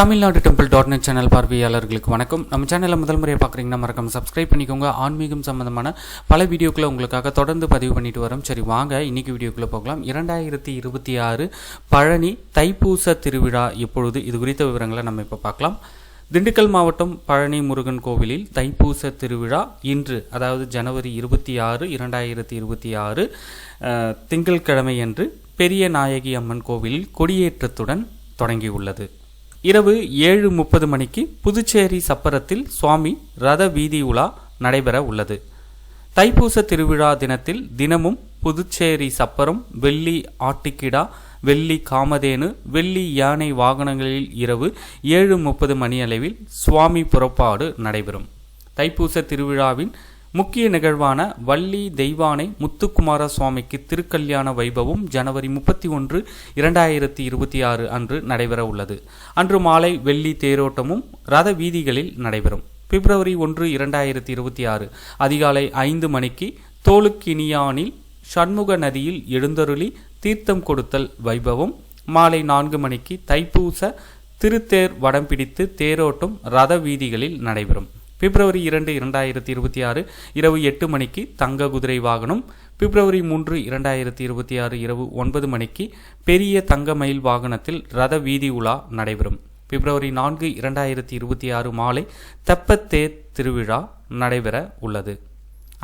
Tamil Nadu டெம்பிள்.net channel பார்வையாளர்களுக்கு வணக்கம். நம்ம சேனலை முதல் முறையாக பார்க்குறீங்கன்னா மறக்காம சப்ஸ்கிரைப் பண்ணிக்கோங்க. ஆன்மீகம் சம்பந்தமான பல வீடியோக்களை உங்களுக்காக தொடர்ந்து பதிவு பண்ணிட்டு வரோம். சரி வாங்க இன்னைக்கு வீடியோக்குள்ளே போகலாம். 2026 பழனி தைப்பூச திருவிழா எப்பொழுது, இது குறித்த விவரங்களை நம்ம இப்போ பார்க்கலாம். திண்டுக்கல் மாவட்டம் பழனி முருகன் கோவிலில் தைப்பூச திருவிழா இன்று, அதாவது ஜனவரி 26, 2026 திங்கட்கிழமை அன்று பெரிய நாயகி அம்மன் கோவிலில் கொடியேற்றத்துடன் தொடங்கியுள்ளது. இரவு 7:30 மணிக்கு புதுச்சேரி சப்பரத்தில் சுவாமி ரத வீதி உலா நடைபெற உள்ளது. தைப்பூச திருவிழா தினத்தில் தினமும் புதுச்சேரி சப்பரம், வெள்ளி ஆட்டுக்கிடா, வெள்ளி காமதேனு, வெள்ளி யானை வாகனங்களில் இரவு 7:30 மணி அளவில் சுவாமி புறப்பாடு நடைபெறும். தைப்பூச திருவிழாவின் முக்கிய நிகழ்வான வள்ளி தெய்வானை முத்துக்குமார சுவாமிக்கு திருக்கல்யாண வைபவம் ஜனவரி 31, 2026 அன்று நடைபெற உள்ளது. அன்று மாலை வெள்ளி தேரோட்டமும் ரத வீதிகளில் நடைபெறும். பிப்ரவரி 1, 2026 அதிகாலை 5 மணிக்கு தோலுக்கினியானில் சண்முக நதியில் எழுந்தருளி தீர்த்தம் கொடுத்தல் வைபவம், மாலை 4 மணிக்கு தைப்பூச திருத்தேர் வடம் பிடித்து தேரோட்டம் ரத வீதிகளில் நடைபெறும். பிப்ரவரி 2, 2026 இரவு 8 மணிக்கு தங்க குதிரை வாகனம், பிப்ரவரி 3, 2026 இரவு 9 மணிக்கு பெரிய தங்க மயில் வாகனத்தில் ரத வீதி உலா நடைபெறும். பிப்ரவரி 4, 2026 மாலை தெப்பத்தேர் திருவிழா நடைபெற உள்ளது.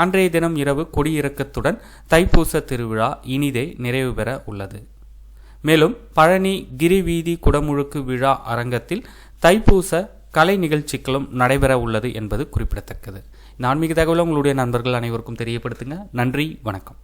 அன்றைய தினம் இரவு கொடியிறக்கத்துடன் தைப்பூச திருவிழா இனிதே நிறைவு பெற உள்ளது. மேலும் பழனி கிரிவீதி குடமுழுக்கு விழா அரங்கத்தில் தைப்பூச கலை நிகழ்ச்சிகளும் நடைபெற உள்ளது என்பது குறிப்பிடத்தக்கது. இந்த ஆன்மீக தகவலை உங்களுடைய நண்பர்கள் அனைவருக்கும் தெரியப்படுத்துங்க. நன்றி, வணக்கம்.